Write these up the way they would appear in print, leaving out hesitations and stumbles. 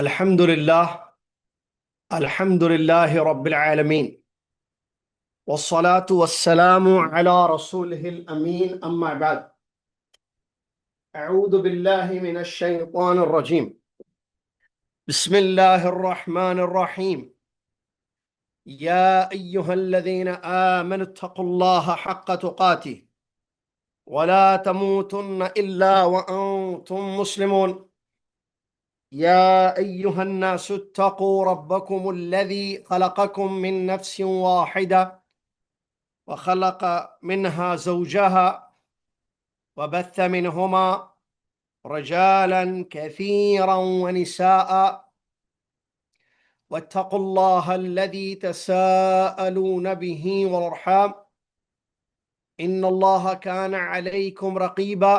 الحمد لله الحمد لله رب العالمين، والصلاة والسلام على رسوله الأمين. أما بعد، أعوذ بالله من الشيطان الرجيم. بسم الله الرحمن الرحيم. يا أيها الذين آمنوا اتقوا الله حق تقاته ولا تموتن إلا وأنتم مسلمون. يا أيها الناس اتقوا ربكم الذي خلقكم من نفس واحدة وخلق منها زوجها وبث منهما رجالا كثيرا ونساء، واتقوا الله الذي تساءلون به والأرحام إن الله كان عليكم رقيبا.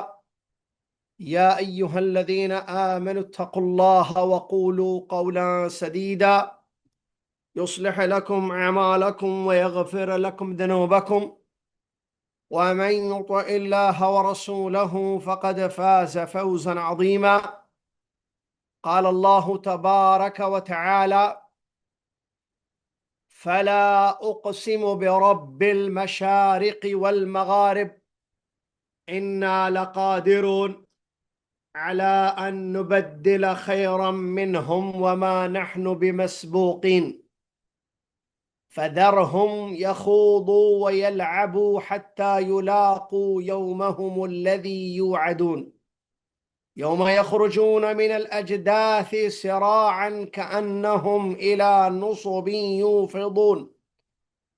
يا أيها الذين آمنوا اتقوا الله وقولوا قولا سديدا يصلح لكم أعمالكم ويغفر لكم ذنوبكم، ومن يطع الله ورسوله فقد فاز فوزا عظيما. قال الله تبارك وتعالى: فلا أقسم برب المشارق والمغارب إنا لقادرون على أن نبدل خيرا منهم وما نحن بمسبوقين فذرهم يخوضوا ويلعبوا حتى يلاقوا يومهم الذي يوعدون يوم يخرجون من الأجداث سراعا كأنهم إلى نصب يوفضون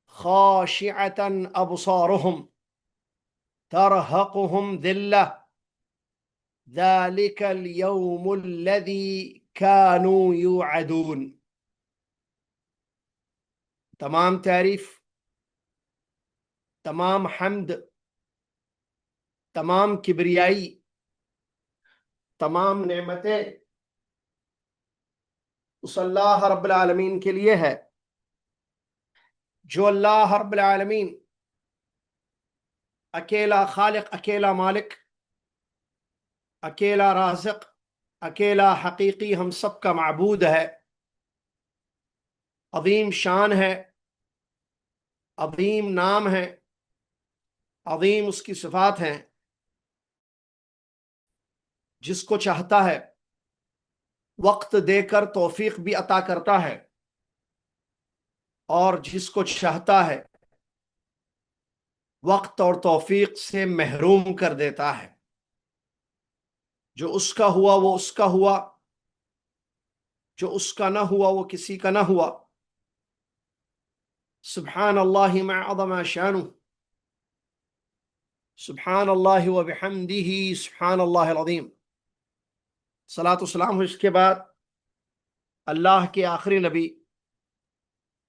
خاشعة أبصارهم ترهقهم ذلة ذلك اليوم الذي كانوا يوعدون. تمام تعریف، تمام حمد، تمام کبریائی، تمام نعمتیں اس اللہ رب العالمین کے لیے ہے جو اللہ رب العالمین اکیلا خالق، اکیلا مالک، اکیلا رازق، اکیلا حقیقی ہم سب کا معبود ہے. عظیم شان ہے، عظیم نام ہے، عظیم اس کی صفات ہیں. جس کو چاہتا ہے وقت دے کر توفیق بھی عطا کرتا ہے، اور جس کو چاہتا ہے وقت اور توفیق سے محروم کر دیتا ہے. جو اس کا ہوا وہ اس کا ہوا، جو اس کا نہ ہوا وہ کسی کا نہ ہوا. سبحان اللہ ما عظم شانہ، سبحان اللہ و بحمدہ، سبحان اللہ العظیم. صلاۃ والسلام اس کے بعد اللہ کے آخری نبی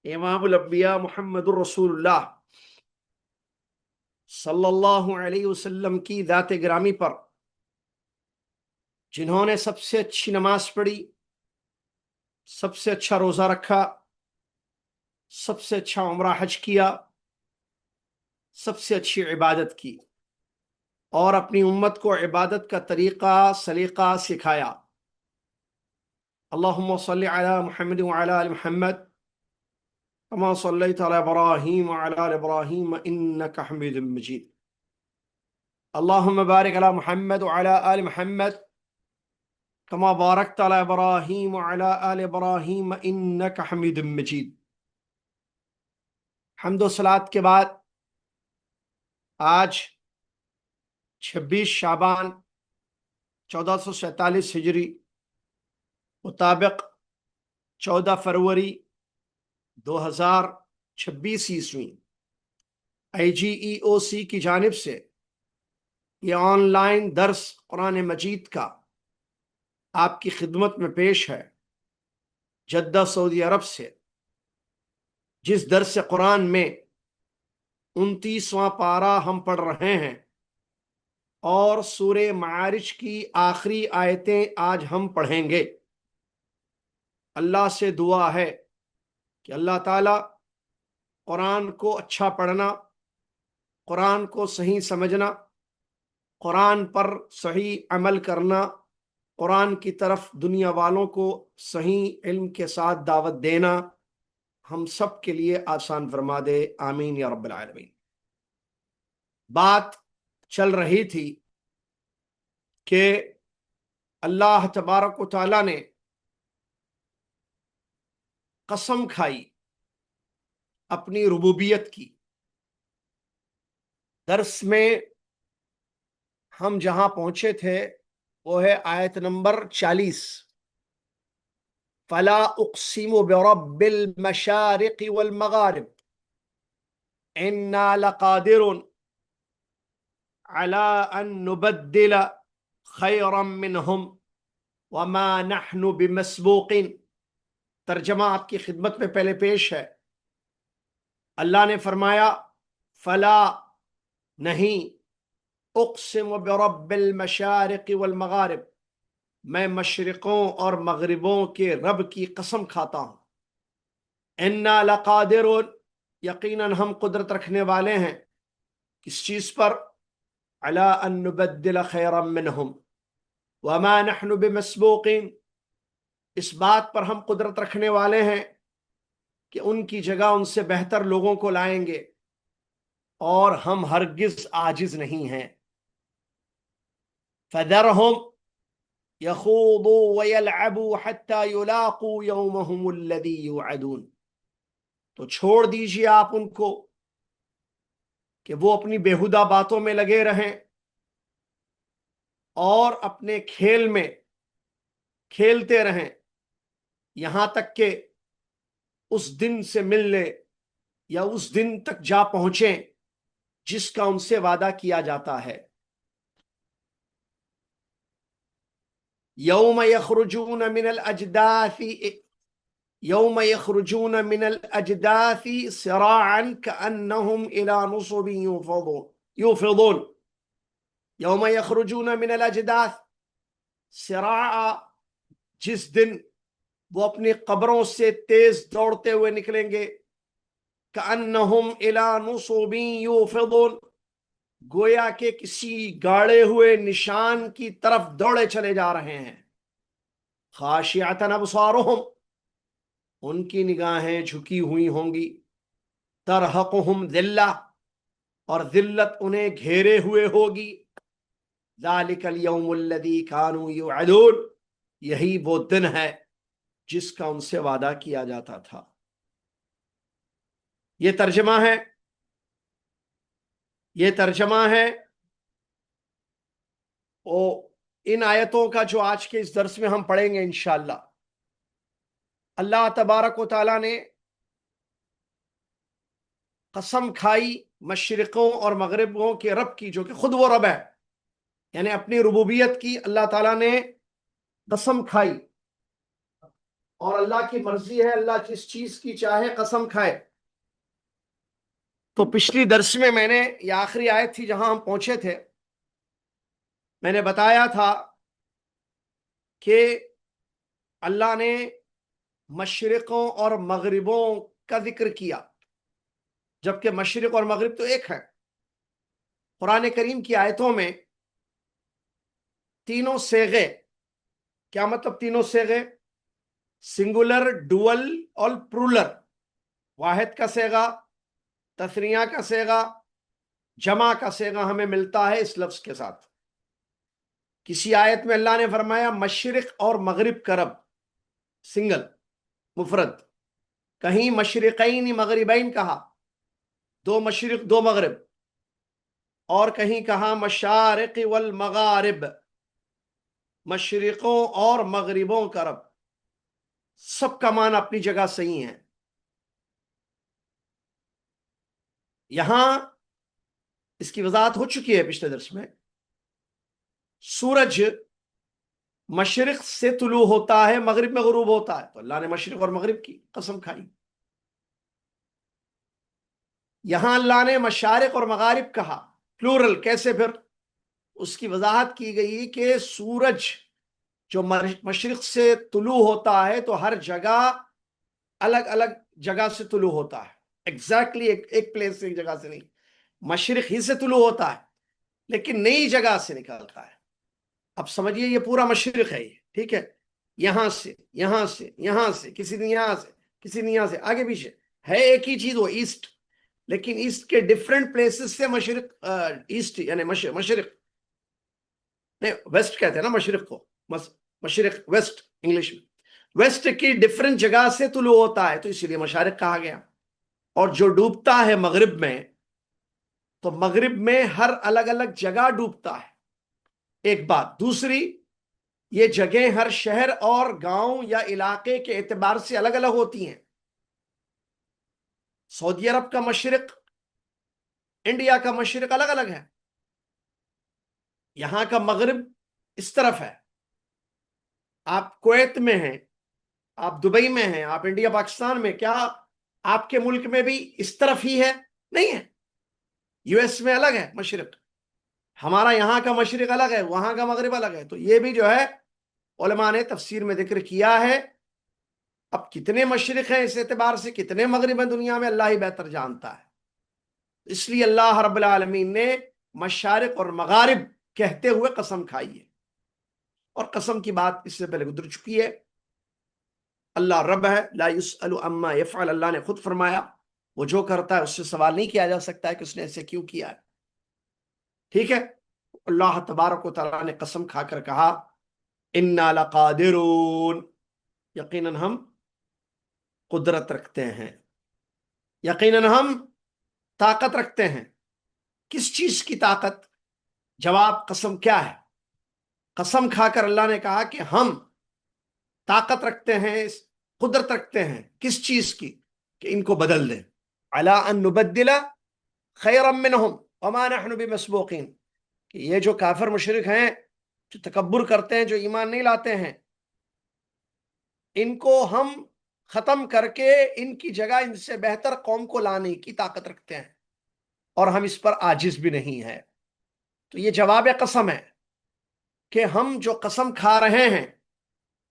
امام الانبیاء محمد الرسول اللہ صلی اللہ علیہ وسلم کی ذات گرامی پر، جنہوں نے سب سے اچھی نماز پڑھی، سب سے اچھا روزہ رکھا، سب سے اچھا عمرہ حج کیا، سب سے اچھی عبادت کی، اور اپنی امت کو عبادت کا طریقہ سلیقہ سکھایا. اللہم صلی علی محمد وعلی آل محمد کما صلیت علی ابراہیم وعلی آل ابراہیم انک حمید مجید. اللہم بارک علی محمد وعلی آل محمد کما بارکت علی ابراہیم وعلی آل ابراہیم انک حمید مجید. حمد و صلات کے بعد آج 26 شعبان 1447 ہجری مطابق 14 فروری 2026 عیسوی IGEOC کی جانب سے یہ آن لائن درس قرآن مجید کا آپ کی خدمت میں پیش ہے، جدہ سعودی عرب سے. جس درس قرآن میں 29واں پارہ ہم پڑھ رہے ہیں، اور سورہ معارج کی آخری آیتیں آج ہم پڑھیں گے. اللہ سے دعا ہے کہ اللہ تعالیٰ قرآن کو اچھا پڑھنا، قرآن کو صحیح سمجھنا، قرآن پر صحیح عمل کرنا، قرآن کی طرف دنیا والوں کو صحیح علم کے ساتھ دعوت دینا ہم سب کے لیے آسان فرما دے، آمین یا رب العالمین۔ بات چل رہی تھی کہ اللہ تبارک و تعالی نے قسم کھائی اپنی ربوبیت کی۔ درس میں ہم جہاں پہنچے تھے وہ ہے آیت نمبر 40، فلا اقسم برب المشارق والمغارب انا لقادر على ان نبدل خيرا منهم وما نحن بمسبوقين۔ ترجمہ آپ کی خدمت میں پہلے پیش ہے۔ اللہ نے فرمایا فلا نہیں، اقسم برب المشارق والمغارب، میں مشرقوں اور مغربوں کے رب کی قسم کھاتا ہوں۔ انا لقادر، یقیناً ہم قدرت رکھنے والے ہیں کس چیز پر؟ علی ان نبدل خیرا منہم وما نحن بمسبوقین، اس بات پر ہم قدرت رکھنے والے ہیں کہ ان کی جگہ ان سے بہتر لوگوں کو لائیں گے، اور ہم ہرگز عاجز نہیں ہیں۔ فذرهم يخوضوا ويلعبوا حتى يلاقوا يومهم الذي يوعدون، تو چھوڑ دیجیے آپ ان کو کہ وہ اپنی بیہودہ باتوں میں لگے رہیں اور اپنے کھیل میں کھیلتے رہیں یہاں تک کہ اس دن سے مل لے یا اس دن تک جا پہنچیں جس کا ان سے وعدہ کیا جاتا ہے۔ یوم یخرجون من الاجداث یوم یخرجون من الاجداث سراعا كأنهم الى نصب یوفضون۔ یوم یخرجون من الاجداث، سراعا، جس دن وہ اپنی قبروں سے تیز دوڑتے ہوئے نکلیں گے، کأنہم الی نصب یوفضون، گویا کہ کسی گاڑے ہوئے نشان کی طرف دوڑے چلے جا رہے ہیں۔ خاشعۃ ابصارہم، ان کی نگاہیں جھکی ہوئی ہوں گی۔ ترہقہم ذلہ، اور ذلت انہیں گھیرے ہوئے ہوگی۔ ذالک الیوم الذی کانوا یوعدون، یہی وہ دن ہے جس کا ان سے وعدہ کیا جاتا تھا۔ یہ ترجمہ ہے ان آیتوں کا جو آج کے اس درس میں ہم پڑھیں گے انشاءاللہ۔ اللہ تبارک و تعالیٰ نے قسم کھائی مشرقوں اور مغربوں کے رب کی، جو کہ خود وہ رب ہے، یعنی اپنی ربوبیت کی اللہ تعالیٰ نے قسم کھائی، اور اللہ کی مرضی ہے اللہ جس چیز کی چاہے قسم کھائے۔ تو پچھلی درس میں نے یہ آخری آیت تھی جہاں ہم پہنچے تھے، میں نے بتایا تھا کہ اللہ نے مشرقوں اور مغربوں کا ذکر کیا، جبکہ مشرق اور مغرب تو ایک ہے۔ قرآن کریم کی آیتوں میں تینوں صیغے، کیا مطلب تینوں صیغے؟ سنگولر، ڈوئل اور پرولر، واحد کا صیغہ، تثنیہ کا صیغہ، جمع کا صیغہ ہمیں ملتا ہے اس لفظ کے ساتھ۔ کسی آیت میں اللہ نے فرمایا مشرق اور مغرب کا رب، سنگل، مفرد، کہیں مشرقین مغربین کہا، دو مشرق دو مغرب، اور کہیں کہا مشارق والمغارب، مشرقوں اور مغربوں کا رب۔ سب کا معنی اپنی جگہ صحیح ہے۔ یہاں اس کی وضاحت ہو چکی ہے پچھلے درس میں۔ سورج مشرق سے طلوع ہوتا ہے، مغرب میں غروب ہوتا ہے، تو اللہ نے مشرق اور مغرب کی قسم کھائی۔ یہاں اللہ نے مشارق اور مغارب کہا، پلورل، کیسے پھر؟ اس کی وضاحت کی گئی کہ سورج جو مشرق سے طلوع ہوتا ہے تو ہر جگہ الگ الگ جگہ سے طلوع ہوتا ہے، ایگزیکٹلی ایک پلیس سے، ایک جگہ سے نہیں، مشرق ہی سے طلوع ہوتا ہے لیکن نئی جگہ سے نکلتا ہے۔ اب سمجھیے یہ پورا مشرق ہے یہ، ٹھیک ہے، یہاں سے یہاں سے یہاں سے، کسی نے یہاں سے، کسی نے یہاں سے، آگے پیچھے ہے ایک ہی چیز، وہ ایسٹ، لیکن ایسٹ کے ڈفرنٹ پلیسز سے مشرق، ایسٹ یعنی مشرق نہیں، ویسٹ کہتے ہیں نا مشرق کو، مشرق ویسٹ انگلش میں، ویسٹ کی ڈفرنٹ جگہ سے طلوع ہوتا ہے تو اسی لیے مشارق کہا گیا. اور جو ڈوبتا ہے مغرب میں، تو مغرب میں ہر الگ الگ جگہ ڈوبتا ہے، ایک بات. دوسری، یہ جگہیں ہر شہر اور گاؤں یا علاقے کے اعتبار سے الگ الگ ہوتی ہیں. سعودی عرب کا مشرق، انڈیا کا مشرق الگ الگ ہے. یہاں کا مغرب اس طرف ہے، آپ کویت میں ہیں، آپ دبئی میں ہیں، آپ انڈیا پاکستان میں، کیا آپ کے ملک میں بھی اس طرف ہی ہے؟ نہیں ہے. یو ایس میں الگ ہے مشرق، ہمارا یہاں کا مشرق الگ ہے، وہاں کا مغرب الگ ہے. تو یہ بھی جو ہے علماء نے تفسیر میں ذکر کیا ہے. اب کتنے مشرق ہیں اس اعتبار سے، کتنے مغرب ہیں دنیا میں، اللہ ہی بہتر جانتا ہے. اس لیے اللہ رب العالمین نے مشارق اور مغارب کہتے ہوئے قسم کھائی ہے، اور قسم کی بات اس سے پہلے گزر چکی ہے. اللہ رب ہے، لا يسأل عما يفعل، اللہ نے خود فرمایا وہ جو کرتا ہے اس سے سوال نہیں کیا جا سکتا ہے کہ اس نے ایسے کیوں کیا ہے. ٹھیک ہے. اللہ تبارک و تعالیٰ نے قسم کھا کر کہا انا لقادرون، یقیناً ہم قدرت رکھتے ہیں، یقیناً ہم طاقت رکھتے ہیں. کس چیز کی طاقت؟ جواب قسم کیا ہے؟ قسم کھا کر اللہ نے کہا کہ ہم طاقت رکھتے ہیں، قدرت رکھتے ہیں کس چیز کی؟ کہ ان کو بدل دیں. علی ان نبدل خیرا منہم وما نحن بمسبوقین، کہ یہ جو کافر مشرک ہیں، جو تکبر کرتے ہیں، جو ایمان نہیں لاتے ہیں، ان کو ہم ختم کر کے ان کی جگہ ان سے بہتر قوم کو لانے کی طاقت رکھتے ہیں، اور ہم اس پر عاجز بھی نہیں ہے. تو یہ جواب قسم ہے کہ ہم جو قسم کھا رہے ہیں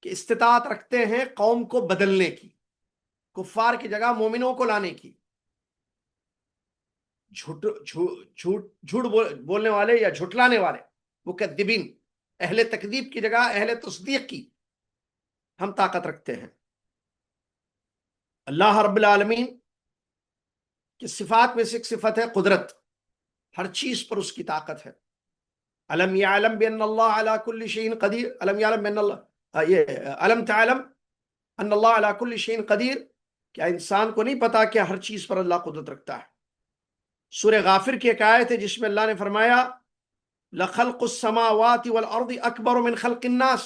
کہ استطاعت رکھتے ہیں قوم کو بدلنے کی، کفار کی جگہ مومنوں کو لانے کی. جھوٹ بولنے والے یا جھٹلانے والے، مکذبین، اہل تکذیب کی جگہ اہل تصدیق کی ہم طاقت رکھتے ہیں. اللہ رب العالمین کی صفات میں سے ایک صفت ہے قدرت، ہر چیز پر اس کی طاقت ہے. الم یعلم بان اللہ علی کل شیء قدیر، الم یعلم بان اللہ، یہ الم تعلم ان اللہ علی کل شیء قدیر، کیا انسان کو نہیں پتا کہ ہر چیز پر اللہ قدرت رکھتا ہے. سورہ غافر کی ایک آیت ہے جس میں اللہ نے فرمایا لخلق السماوات والارض اکبر من خلق الناس،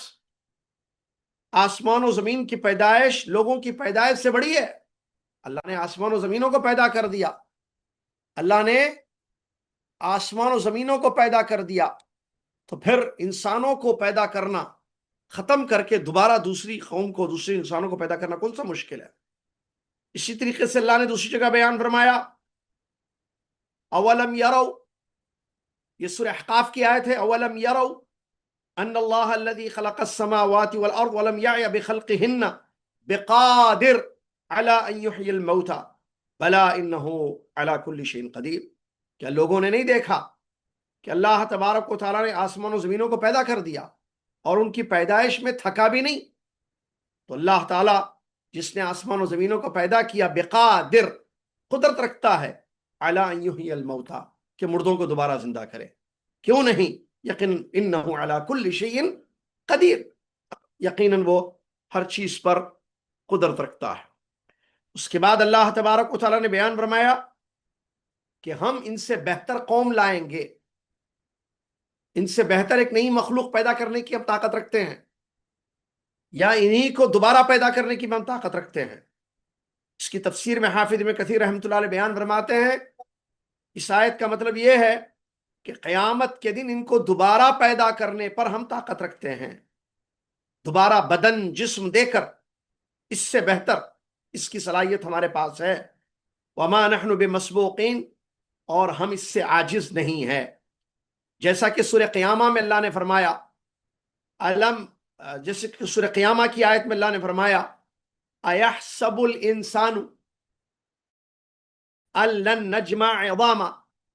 آسمان و زمین کی پیدائش لوگوں کی پیدائش سے بڑی ہے. اللہ نے آسمان و زمینوں کو پیدا کر دیا، اللہ نے آسمان و زمینوں کو پیدا کر دیا، تو پھر انسانوں کو پیدا کرنا ختم کر کے دوبارہ دوسری قوم کو، دوسرے انسانوں کو پیدا کرنا کون سا مشکل ہے. اسی طریقے سے اللہ نے دوسری جگہ بیان فرمایا اولم یرو، یہ سورہ احقاف کی آیت ہے، اولم یرو ان اللہ الذي خلق السماوات والارض ولم يعي بخلقهن بقادر على ان يحيي الموتى بلا انه على كل شيء قدیر. کیا لوگوں نے نہیں دیکھا کہ اللہ تبارک و تعالیٰ نے آسمان و زمینوں کو پیدا کر دیا اور ان کی پیدائش میں تھکا بھی نہیں؟ تو اللہ تعالیٰ جس نے آسمان و زمینوں کو پیدا کیا بقادر، قدرت رکھتا ہے علی ان یحیی الموتى، کہ مردوں کو دوبارہ زندہ کرے. کیوں نہیں؟ یقیناً انہ علی کل شیء قدیر، یقیناً وہ ہر چیز پر قدرت رکھتا ہے. اس کے بعد اللہ تبارک و تعالیٰ نے بیان فرمایا کہ ہم ان سے بہتر قوم لائیں گے، ان سے بہتر ایک نئی مخلوق پیدا کرنے کی ہم طاقت رکھتے ہیں، یا انہی کو دوبارہ پیدا کرنے کی ہم طاقت رکھتے ہیں. اس کی تفسیر میں حافظ ابن کثیر رحمۃ اللہ علیہ بیان فرماتے ہیں اس آیت کا مطلب یہ ہے کہ قیامت کے دن ان کو دوبارہ پیدا کرنے پر ہم طاقت رکھتے ہیں، دوبارہ بدن جسم دے کر اس سے بہتر، اس کی صلاحیت ہمارے پاس ہے. وما نحن بمسبوقین، اور ہم اس سے عاجز نہیں ہے. جیسا کہ سورہ قیامہ میں اللہ نے فرمایا علم، جیسے کہ سورہ قیامہ کی آیت میں اللہ نے فرمایا ایحسب الانسان ان لن نجمع عظاما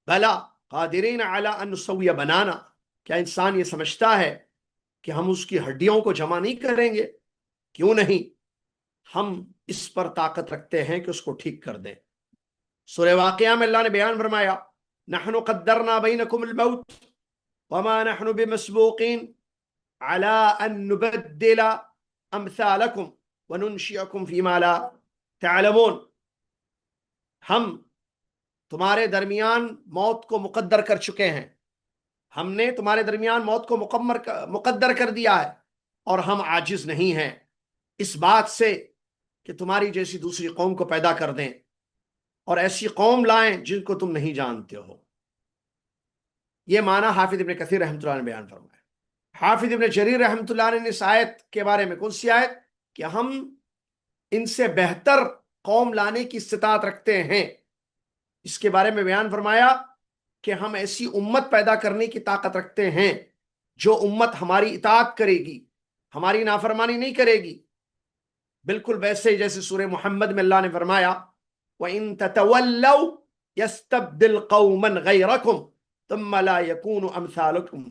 بلا قادرین علی ان نسوی بنانا، کیا انسان یہ سمجھتا ہے کہ ہم اس کی ہڈیوں کو جمع نہیں کریں گے؟ کیوں نہیں، ہم اس پر طاقت رکھتے ہیں کہ اس کو ٹھیک کر دیں۔ سورہ واقعہ میں اللہ نے بیان فرمایا، نحن قدرنا بینکم الموت وما نحن بمسبوقین علی ان نبدل امثالکم وننشئکم فیما لا تعلمون۔ ہم تمہارے درمیان موت کو مقدر کر چکے ہیں، ہم نے تمہارے درمیان موت کو مقدر کر دیا ہے، اور ہم عاجز نہیں ہیں اس بات سے کہ تمہاری جیسی دوسری قوم کو پیدا کر دیں اور ایسی قوم لائیں جن کو تم نہیں جانتے ہو۔ یہ معنی حافظ ابن کثیر رحمۃ اللہ نے بیان فرمایا۔ حافظ ابن جریر رحمۃ اللہ نے اس آیت کے بارے میں، کون سی آیت؟ کہ ہم ان سے بہتر قوم لانے کی استطاعت رکھتے ہیں، اس کے بارے میں بیان فرمایا کہ ہم ایسی امت پیدا کرنے کی طاقت رکھتے ہیں جو امت ہماری اطاعت کرے گی، ہماری نافرمانی نہیں کرے گی، بالکل ویسے ہی جیسے سورہ محمد میں اللہ نے فرمایا، وَإِن تَتَوَلَّوْا يَسْتَبْدِلْ قَوْمًا غَيْرَكُمْ ثُمَّ لَا يَكُونُوا أَمْثَالُكُمْ۔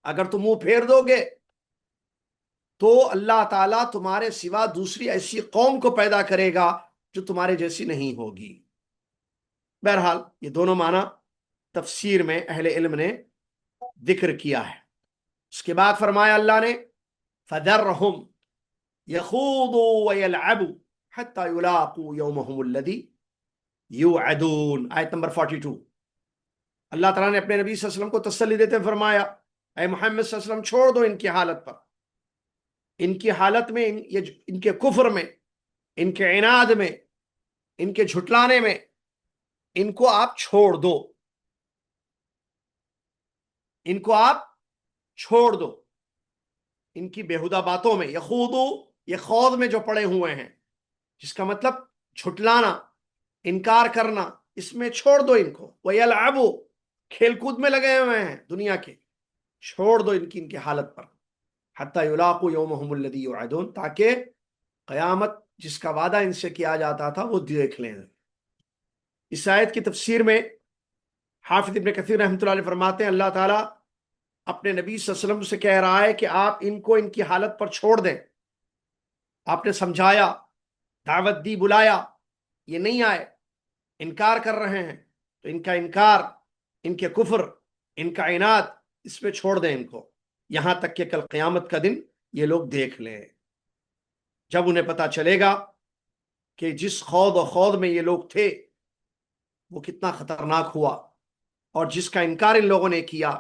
اگر تم منہ پھیر دو گے تو اللہ تعالیٰ تمہارے سوا دوسری ایسی قوم کو پیدا کرے گا جو تمہارے جیسی نہیں ہوگی۔ بہرحال یہ دونوں معنی تفسیر میں اہل علم نے ذکر کیا ہے۔ اس کے بعد فرمایا اللہ نے، فَذَرْهُمْ يَخُوضُوا وَيَلْعَبُوا حَتَّى يُلَاقُوا يَوْمَهُمُ الَّذِي يُوعَدُونَ، آیت نمبر 42۔ اللہ تعالیٰ نے اپنے نبی صلی اللہ علیہ وسلم کو تسلی دیتے فرمایا، اے محمد صلی اللہ علیہ وسلم چھوڑ دو ان کی حالت پر، ان کی حالت میں، ان کے کفر میں، ان کے عناد میں، ان کے جھٹلانے میں، ان کو آپ چھوڑ دو، ان کو آپ چھوڑ دو، ان کی بیہودہ باتوں میں۔ یخوضو، یہ خوض میں جو پڑے ہوئے ہیں، جس کا مطلب جھٹلانا، انکار کرنا، اس میں چھوڑ دو ان کو۔ وَيَلْعَبُوا، کھیل کود میں لگے ہوئے ہیں دنیا کے، چھوڑ دو ان کی حالت پر۔ حَتَّى يُلَاقُوا يَوْمَهُمُ الَّذِي يُوعَدُونَ، تاکہ قیامت جس کا وعدہ ان سے کیا جاتا تھا وہ دیکھ لیں۔ اس آیت کی تفسیر میں حافظ ابن کثیر رحمۃ اللہ علیہ فرماتے ہیں، اللہ تعالیٰ اپنے نبی صلی اللہ علیہ وسلم سے کہہ رہا ہے کہ آپ ان کو ان کی حالت پر چھوڑ دیں۔ آپ نے سمجھایا، دعوت دی، بلایا، یہ نہیں آئے، انکار کر رہے ہیں، تو ان کا انکار، ان کے کفر، ان کا عناد، اس پہ چھوڑ دیں ان کو، یہاں تک کہ کل قیامت کا دن یہ لوگ دیکھ لیں، جب انہیں پتا چلے گا کہ جس خوض و خوض میں یہ لوگ تھے وہ کتنا خطرناک ہوا، اور جس کا انکار ان لوگوں نے کیا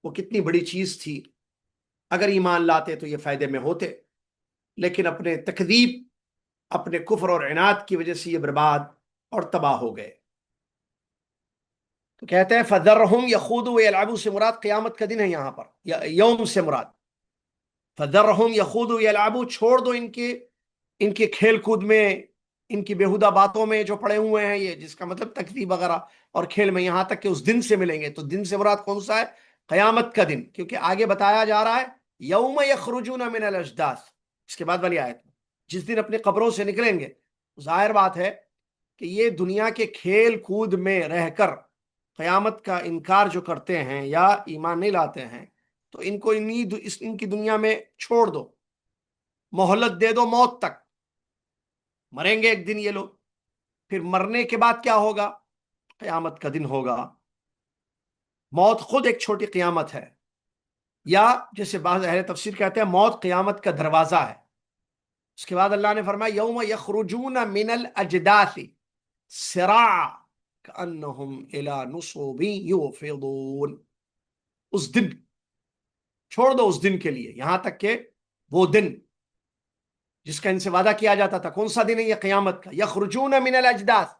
وہ کتنی بڑی چیز تھی۔ اگر ایمان لاتے تو یہ فائدے میں ہوتے، لیکن اپنے تکذیب، اپنے کفر اور عناد کی وجہ سے یہ برباد اور تباہ ہو گئے۔ تو کہتے ہیں فَذَرْهُمْ يَخُوضُوا وَيَلْعَبُوا سے مراد قیامت کا دن ہے، یہاں پر یوم سے مراد۔ فَذَرْهُمْ يَخُوضُوا وَيَلْعَبُوا، چھوڑ دو ان کے کھیل کود میں، ان کی بیہودہ باتوں میں جو پڑے ہوئے ہیں، یہ جس کا مطلب تکذیب وغیرہ اور کھیل میں، یہاں تک کہ اس دن سے ملیں گے۔ تو دن سے مراد کون سا ہے؟ قیامت کا دن، کیونکہ آگے بتایا جا رہا ہے یوم یخرجون من الاجداث، اس کے بعد والی آیت جس دن اپنی قبروں سے نکلیں گے۔ ظاہر بات ہے کہ یہ دنیا کے کھیل کود میں رہ کر قیامت کا انکار جو کرتے ہیں یا ایمان نہیں لاتے ہیں، تو ان کو ان کی دنیا میں چھوڑ دو، مہلت دے دو موت تک، مریں گے ایک دن یہ لوگ، پھر مرنے کے بعد کیا ہوگا؟ قیامت کا دن ہوگا۔ موت خود ایک چھوٹی قیامت ہے، یا جیسے بعض اہل تفسیر کہتے ہیں موت قیامت کا دروازہ ہے۔ اس کے بعد اللہ نے فرمایا یوم یخرجون من الاجداث سراعا کأنہم الی نصب یوفضون، اس دن چھوڑ دو، اس دن کے لیے، یہاں تک کہ وہ دن جس کا ان سے وعدہ کیا جاتا تھا۔ کون سا دن ہے یہ؟ قیامت کا۔ یخرجون من الاجداث،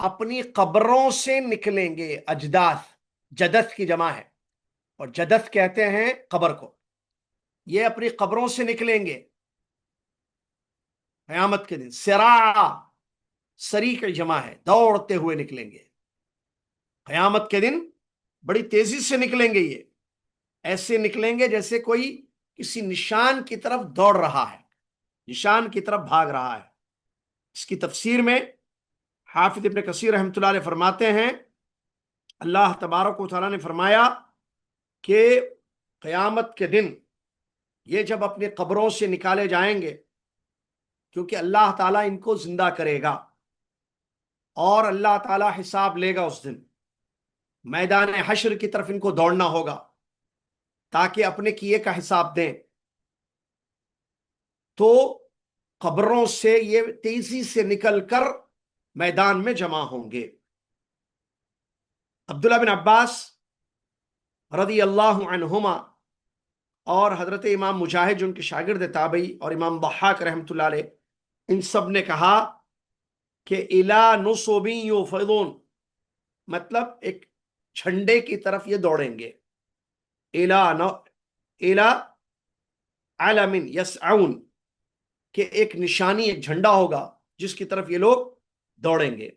اپنی قبروں سے نکلیں گے۔ اجداث جدث کی جمع ہے، اور جدث کہتے ہیں قبر کو۔ یہ اپنی قبروں سے نکلیں گے قیامت کے دن۔ سراع، سری کی جمع ہے، دوڑتے ہوئے نکلیں گے قیامت کے دن، بڑی تیزی سے نکلیں گے۔ یہ ایسے نکلیں گے جیسے کوئی کسی نشان کی طرف دوڑ رہا ہے، نشان کی طرف بھاگ رہا ہے۔ اس کی تفسیر میں حافظ ابن کثیر رحمۃ اللہ علیہ فرماتے ہیں، اللہ تبارک و تعالیٰ نے فرمایا کہ قیامت کے دن یہ جب اپنی قبروں سے نکالے جائیں گے، کیونکہ اللہ تعالیٰ ان کو زندہ کرے گا اور اللہ تعالیٰ حساب لے گا اس دن، میدان حشر کی طرف ان کو دوڑنا ہوگا تاکہ اپنے کیے کا حساب دیں، تو قبروں سے یہ تیزی سے نکل کر میدان میں جمع ہوں گے۔ عبداللہ بن عباس رضی اللہ عنہما اور حضرت امام مجاہد جو ان کے شاگرد تابعی اور امام ضحاک رحمۃ اللہ علیہ، ان سب نے کہا کہ الا نصب یوفضون، مطلب ایک جھنڈے کی طرف یہ دوڑیں گے، الا علم یسعون، کہ ایک نشانی، ایک جھنڈا ہوگا جس کی طرف یہ لوگ دوڑیں گے۔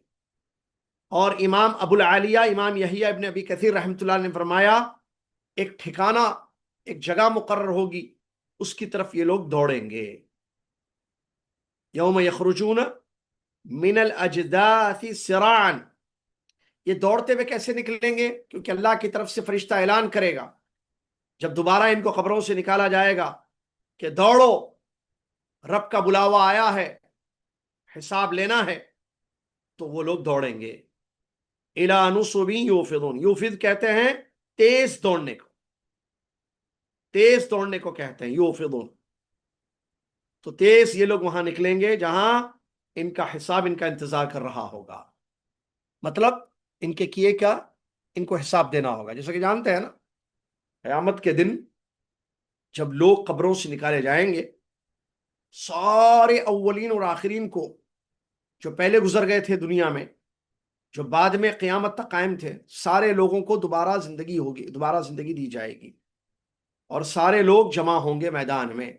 اور امام ابو العالیہ امام یحییٰ ابن ابی کثیر رحمۃ اللہ نے فرمایا ایک ٹھکانہ، ایک جگہ مقرر ہوگی، اس کی طرف یہ لوگ دوڑیں گے۔ یوم یخرجون من الاجداث سراعا، یہ دوڑتے ہوئے کیسے نکلیں گے؟ کیونکہ اللہ کی طرف سے فرشتہ اعلان کرے گا جب دوبارہ ان کو قبروں سے نکالا جائے گا کہ دوڑو، رب کا بلاوا آیا ہے، حساب لینا ہے، تو وہ لوگ دوڑیں گے۔ الی نصب یوفضون، یوفض کہتے ہیں تیز دوڑنے کو، تیز دوڑنے کو کہتے ہیں یوفضون۔ تو تیز یہ لوگ وہاں نکلیں گے جہاں ان کا حساب ان کا انتظار کر رہا ہوگا، مطلب ان کے کیے کا ان کو حساب دینا ہوگا۔ جیسا کہ جانتے ہیں نا، قیامت کے دن جب لوگ قبروں سے نکالے جائیں گے، سارے اولین اور آخرین کو، جو پہلے گزر گئے تھے دنیا میں، جو بعد میں قیامت تک قائم تھے، سارے لوگوں کو دوبارہ زندگی ہوگی، دوبارہ زندگی دی جائے گی، اور سارے لوگ جمع ہوں گے میدان میں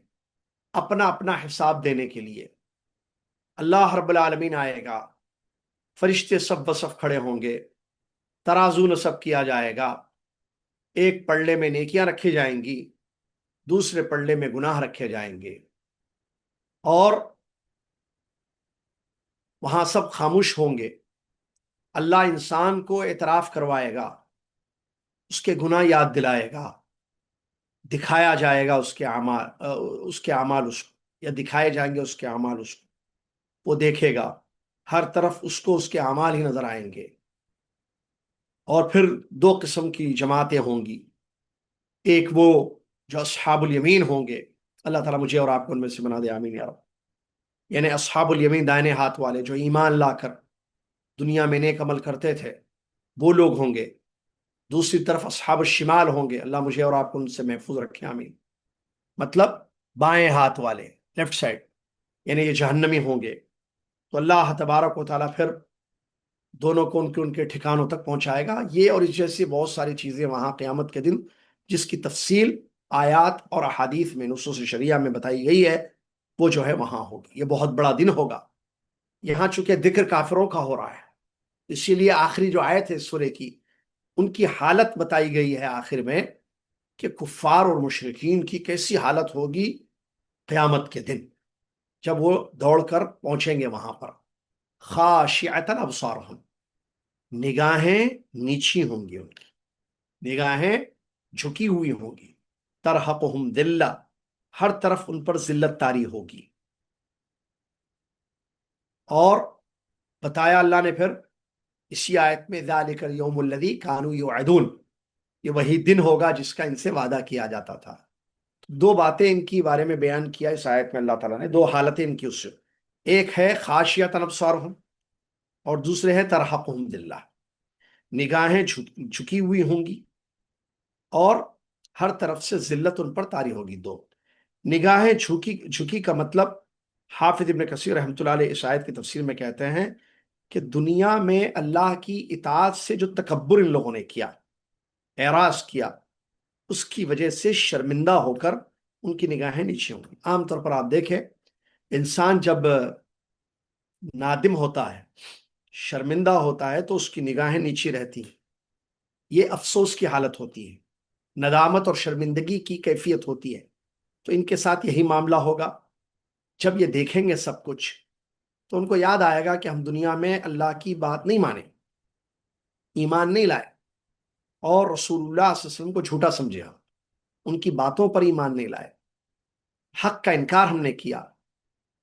اپنا اپنا حساب دینے کے لیے۔ اللہ رب العالمین آئے گا، فرشتے سب بصف کھڑے ہوں گے، ترازو نصب کیا جائے گا، ایک پلڑے میں نیکیاں رکھی جائیں گی، دوسرے پلڑے میں گناہ رکھے جائیں گے، اور وہاں سب خاموش ہوں گے۔ اللہ انسان کو اعتراف کروائے گا، اس کے گناہ یاد دلائے گا، دکھایا جائے گا اس کے اعمال، اس کو، یا دکھائے جائیں گے اس کے اعمال اس کو، وہ دیکھے گا، ہر طرف اس کو اس کے اعمال ہی نظر آئیں گے۔ اور پھر دو قسم کی جماعتیں ہوں گی، ایک وہ جو اصحاب الیمین ہوں گے، اللہ تعالیٰ مجھے اور آپ کو ان میں سے بنا دے، آمین یا رب۔ یعنی اصحاب الیمین، دائنے ہاتھ والے، جو ایمان لا کر دنیا میں نیک عمل کرتے تھے، وہ لوگ ہوں گے۔ دوسری طرف اصحاب الشمال ہوں گے، اللہ مجھے اور آپ کو ان سے محفوظ رکھے، آمین۔ مطلب بائیں ہاتھ والے، لیفٹ سائڈ، یعنی یہ جہنمی ہوں گے۔ تو اللہ تبارک و تعالیٰ پھر دونوں کو ان کے ٹھکانوں تک پہنچائے گا۔ یہ اور اس جیسی بہت ساری چیزیں وہاں قیامت کے دن، جس کی تفصیل آیات اور احادیث میں، نصوص شریعہ میں بتائی گئی ہے، وہ جو ہے وہاں ہوگی۔ یہ بہت بڑا دن ہوگا۔ یہاں چونکہ ذکر کافروں کا ہو رہا ہے، اسی لیے آخری جو آیت ہے اس سورے کی، ان کی حالت بتائی گئی ہے آخر میں، کہ کفار اور مشرکین کی کیسی حالت ہوگی قیامت کے دن جب وہ دوڑ کر پہنچیں گے وہاں پر۔ خاشعۃ ابصارہم، نگاہیں نیچی ہوں گی، ان کی نگاہیں جھکی ہوئی ہوں گی۔ ترحقہم ذلہ، ہر طرف ان پر ذلت طاری ہوگی۔ اور بتایا اللہ نے پھر اسی آیت میں، ذالک الیوم الذی کانوا یوعدون، یہ وہی دن ہوگا جس کا ان سے وعدہ کیا جاتا تھا۔ دو باتیں ان کی بارے میں بیان کیا اس آیت میں اللہ تعالیٰ نے، دو حالتیں ان کی اس سے، ایک ہے خاشعۃ ابصارہم اور دوسرے ہے ترحقہم ذلہ، نگاہیں جھکی ہوئی ہوں گی اور ہر طرف سے ذلت ان پر طاری ہوگی۔ دو نگاہیں جھکی کا مطلب، حافظ ابن کثیر رحمۃ اللہ علیہ اس آیت کی تفسیر میں کہتے ہیں کہ دنیا میں اللہ کی اطاعت سے جو تکبر ان لوگوں نے کیا، اعراض کیا، اس کی وجہ سے شرمندہ ہو کر ان کی نگاہیں نیچے ہوں گی۔ عام طور پر آپ دیکھیں، انسان جب نادم ہوتا ہے، شرمندہ ہوتا ہے، تو اس کی نگاہیں نیچی رہتی ہیں۔ یہ افسوس کی حالت ہوتی ہے، ندامت اور شرمندگی کی کیفیت ہوتی ہے۔ تو ان کے ساتھ یہی معاملہ ہوگا۔ جب یہ دیکھیں گے سب کچھ، تو ان کو یاد آئے گا کہ ہم دنیا میں اللہ کی بات نہیں مانے، ایمان نہیں لائے، اور رسول اللہ صلی اللہ علیہ وسلم کو جھوٹا سمجھے ہم، ان کی باتوں پر ایمان نہیں لائے، حق کا انکار ہم نے کیا،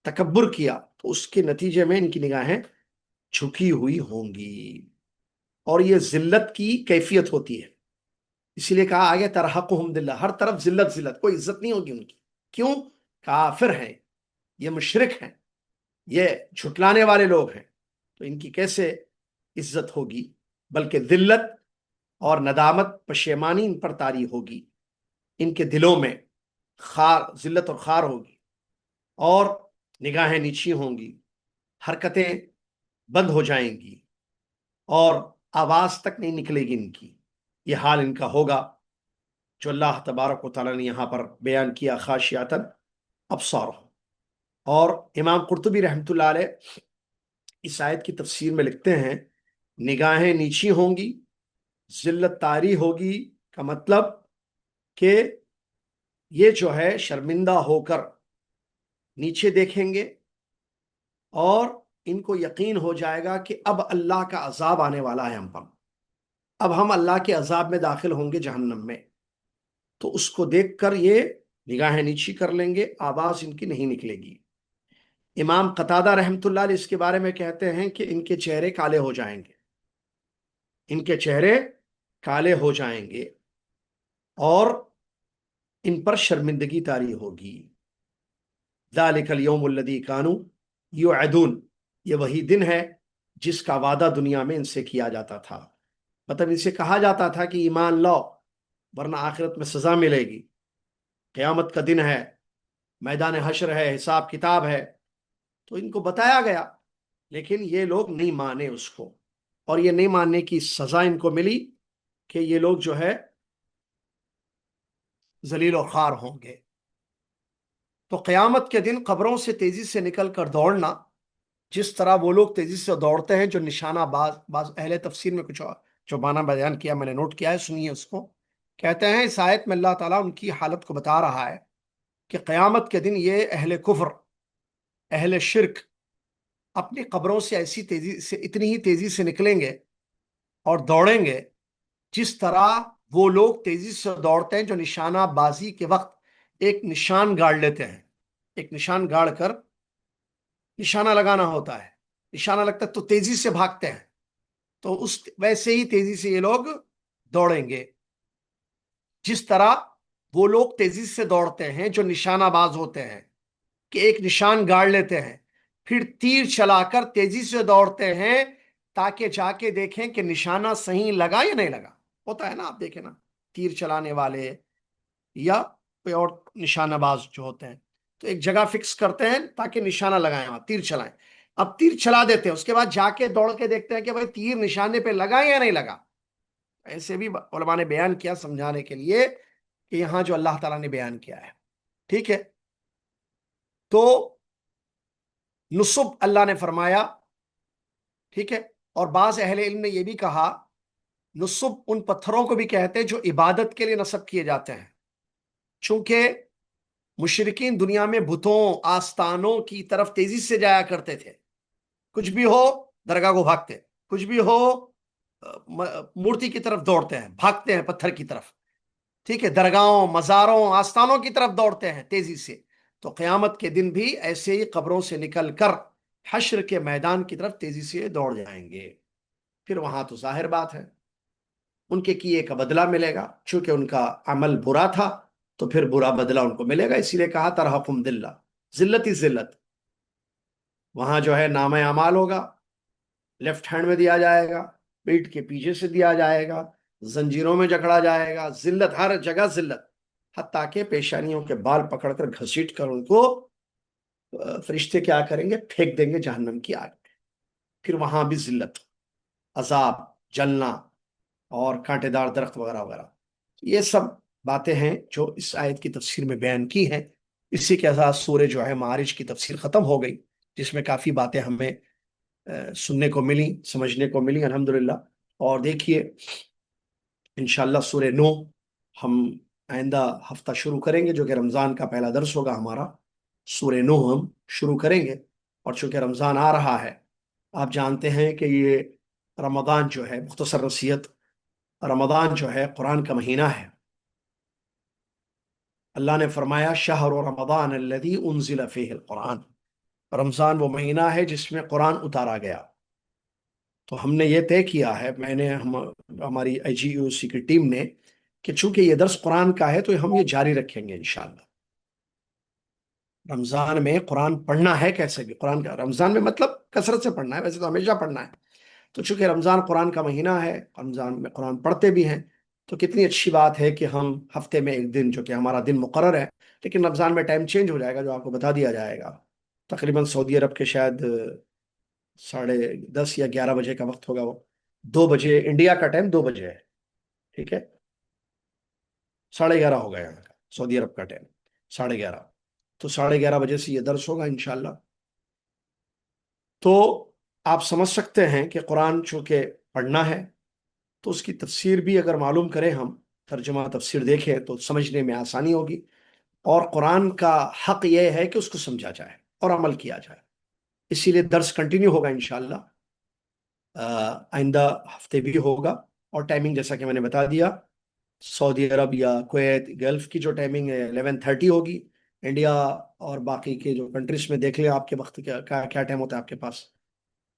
تکبر کیا، تو اس کے نتیجے میں ان کی نگاہیں جھکی ہوئی ہوں گی، اور یہ ذلت کی کیفیت ہوتی ہے۔ اسی لیے کہا آگے ترحقہم ذلہ، ہر طرف ذلت ذلت، کوئی عزت نہیں ہوگی ان کی۔ کیوں؟ کافر ہیں، یہ مشرک ہیں، یہ جھٹلانے والے لوگ ہیں، تو ان کی کیسے عزت ہوگی؟ بلکہ ذلت اور ندامت، پشیمانی ان پر طاری ہوگی، ان کے دلوں میں خار، ذلت اور خار ہوگی، اور نگاہیں نیچی ہوں گی، حرکتیں بند ہو جائیں گی، اور آواز تک نہیں نکلے گی ان کی۔ یہ حال ان کا ہوگا جو اللہ تبارک و تعالیٰ نے یہاں پر بیان کیا، خاشعۃ ابصارہم۔ اور امام قرطبی رحمۃ اللہ علیہ اس آیت کی تفسیر میں لکھتے ہیں، نگاہیں نیچی ہوں گی، ذلت طاری ہوگی کا مطلب کہ یہ جو ہے شرمندہ ہو کر نیچے دیکھیں گے، اور ان کو یقین ہو جائے گا کہ اب اللہ کا عذاب آنے والا ہے ہم پر، اب ہم اللہ کے عذاب میں داخل ہوں گے جہنم میں، تو اس کو دیکھ کر یہ نگاہیں نیچی کر لیں گے، آواز ان کی نہیں نکلے گی۔ امام قتادہ رحمۃ اللہ علیہ اس کے بارے میں کہتے ہیں کہ ان کے چہرے کالے ہو جائیں گے، ان کے چہرے کالے ہو جائیں گے، اور ان پر شرمندگی طاری ہوگی۔ ذالک الیوم الذی کانوا یوعدون، یہ وہی دن ہے جس کا وعدہ دنیا میں ان سے کیا جاتا تھا، مطلب ان سے کہا جاتا تھا کہ ایمان لاؤ ورنہ آخرت میں سزا ملے گی، قیامت کا دن ہے، میدان حشر ہے، حساب کتاب ہے، تو ان کو بتایا گیا، لیکن یہ لوگ نہیں مانے اس کو، اور یہ نہیں ماننے کی سزا ان کو ملی کہ یہ لوگ جو ہے ذلیل و خوار ہوں گے۔ تو قیامت کے دن قبروں سے تیزی سے نکل کر دوڑنا، جس طرح وہ لوگ تیزی سے دوڑتے ہیں جو نشانہ بعض اہل تفسیر میں کچھ جو معنی بیان کیا میں نے نوٹ کیا ہے، سنیے اس کو۔ کہتے ہیں اس آیت میں اللہ تعالیٰ ان کی حالت کو بتا رہا ہے کہ قیامت کے دن یہ اہل کفر، اہل شرک اپنی قبروں سے ایسی تیزی سے، اتنی ہی تیزی سے نکلیں گے اور دوڑیں گے جس طرح وہ لوگ تیزی سے دوڑتے ہیں جو نشانہ بازی کے وقت ایک نشان گاڑ لیتے ہیں، ایک نشان گاڑ کر نشانہ لگانا ہوتا ہے، نشانہ لگتا ہے تو تیزی سے بھاگتے ہیں، تو اس ویسے ہی تیزی سے یہ لوگ دوڑیں گے، جس طرح وہ لوگ تیزی سے دوڑتے ہیں جو نشانہ باز ہوتے ہیں کہ ایک نشان گاڑ لیتے ہیں، پھر تیر چلا کر تیزی سے دوڑتے ہیں تاکہ جا کے دیکھیں کہ نشانہ صحیح لگا یا نہیں لگا۔ ہوتا ہے نا، آپ دیکھیں نا تیر چلانے والے یا کوئی اور نشانہ باز جو ہوتے ہیں، تو ایک جگہ فکس کرتے ہیں تاکہ نشانہ لگائیں، وہاں تیر چلائیں، اب تیر چلا دیتے ہیں، اس کے بعد جا کے دوڑ کے دیکھتے ہیں کہ بھائی تیر نشانے پہ لگا یا نہیں لگا۔ ایسے بھی علماء نے بیان کیا سمجھانے کے لیے کہ یہاں جو اللہ تعالیٰ نے بیان کیا ہے، ٹھیک ہے۔ تو نصب اللہ نے فرمایا، ٹھیک ہے، اور بعض اہل علم نے یہ بھی کہا نصب ان پتھروں کو بھی کہتے ہیں جو عبادت کے لیے نصب کیے جاتے ہیں، چونکہ مشرکین دنیا میں بتوں، آستانوں کی طرف تیزی سے جایا کرتے تھے، کچھ بھی ہو درگاہ کو بھاگتے، کچھ بھی ہو مورتی کی طرف دوڑتے ہیں، بھاگتے ہیں پتھر کی طرف، ٹھیک ہے، درگاہوں، مزاروں، آستانوں کی طرف دوڑتے ہیں تیزی سے، تو قیامت کے دن بھی ایسے ہی قبروں سے نکل کر حشر کے میدان کی طرف تیزی سے دوڑ جائیں گے، پھر وہاں تو ظاہر بات ہے ان کے کیے کا بدلہ ملے گا، چونکہ ان کا عمل برا تھا تو پھر برا بدلہ ان کو ملے گا، اسی لیے کہا ترحقہم ذلہ، ذلت ہی ذلت۔ وہاں جو ہے نامہ اعمال ہوگا، لیفٹ ہینڈ میں دیا جائے گا، پیٹ کے پیچھے سے دیا جائے گا، زنجیروں میں جکڑا جائے گا، ذلت ہر جگہ ذلت، حتیٰ کہ پیشانیوں کے بال پکڑ کر گھسیٹ کر ان کو فرشتے کیا کریں گے، پھینک دیں گے جہنم کی آگ میں، پھر وہاں بھی ذلت، عذاب، جلنا، اور کانٹے دار درخت وغیرہ وغیرہ۔ یہ سب باتیں ہیں جو اس آیت کی تفسیر میں بیان کی ہیں۔ اسی کے ساتھ سورہ جو ہے معارج کی تفسیر ختم ہو گئی، جس میں کافی باتیں ہمیں سننے کو ملی، سمجھنے کو ملی الحمدللہ۔ اور دیکھیے انشاءاللہ سورہ نو ہم آئندہ ہفتہ شروع کریں گے، جو کہ رمضان کا پہلا درس ہوگا ہمارا، سورہ نو ہم شروع کریں گے، اور چونکہ رمضان آ رہا ہے، آپ جانتے ہیں کہ یہ رمضان جو ہے، مختصر نصیحت، رمضان جو ہے قرآن کا مہینہ ہے، اللہ نے فرمایا شہر رمضان الذی انزل فیہ القرآن، رمضان وہ مہینہ ہے جس میں قرآن اتارا گیا۔ تو ہم نے یہ طے کیا ہے، میں نے ہماری آئی جی یو سی کی ٹیم نے، کہ چونکہ یہ درس قرآن کا ہے تو ہم یہ جاری رکھیں گے انشاءاللہ۔ رمضان میں قرآن پڑھنا ہے، کیسے بھی قرآن کا رمضان میں مطلب کثرت سے پڑھنا ہے، ویسے تو ہمیشہ پڑھنا ہے، تو چونکہ رمضان قرآن کا مہینہ ہے، رمضان میں قرآن پڑھتے بھی ہیں، تو کتنی اچھی بات ہے کہ ہم ہفتے میں ایک دن، جو کہ ہمارا دن مقرر ہے، لیکن رمضان میں ٹائم چینج ہو جائے گا جو آپ کو بتا دیا جائے گا۔ تقریباً سعودی عرب کے شاید 10:30 یا 11 بجے کا وقت ہوگا، وہ 2 بجے انڈیا کا ٹائم 2 بجے ہے، ٹھیک ہے، 11:30 ہو گیا یہاں کا سعودی عرب کا ٹائم 11:30، تو 11:30 بجے سے یہ درس ہوگا انشاءاللہ۔ تو آپ سمجھ سکتے ہیں کہ قرآن چونکہ پڑھنا ہے تو اس کی تفسیر بھی اگر معلوم کریں، ہم ترجمہ تفسیر دیکھیں تو سمجھنے میں آسانی ہوگی، اور قرآن کا حق یہ ہے کہ اس کو سمجھا جائے اور عمل کیا جائے، اسی لیے درس کنٹینیو ہوگا انشاءاللہ، آئندہ ہفتے بھی ہوگا، اور ٹائمنگ جیسا کہ میں نے بتا دیا، سعودی عرب یا کویت گلف کی جو ٹائمنگ ہے 11:30 ہوگی، انڈیا اور باقی کے جو کنٹریز میں دیکھ لیں آپ کے وقت کیا ٹائم ہوتا ہے آپ کے پاس،